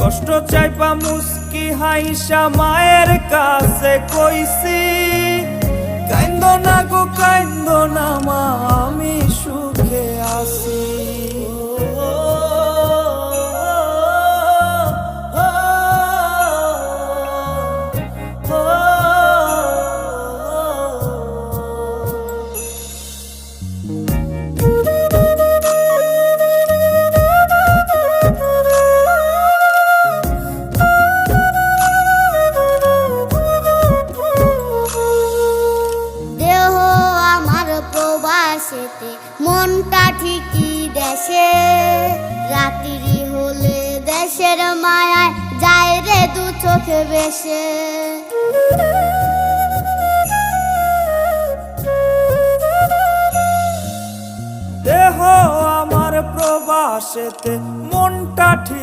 কষ্ট চাইপা মুস্কি হাইসা মায়ের কাছে কইছি, কাইন্দো না গো কাইন্দো না মা, আমি সুখে আছি। মনটা ঠিকই দেশে, রাত্রি হলে দেশের মায়ায় যায় রে দু চোখে বেশে। দেহ আমার প্রবাসেতে, মনটা ঠিক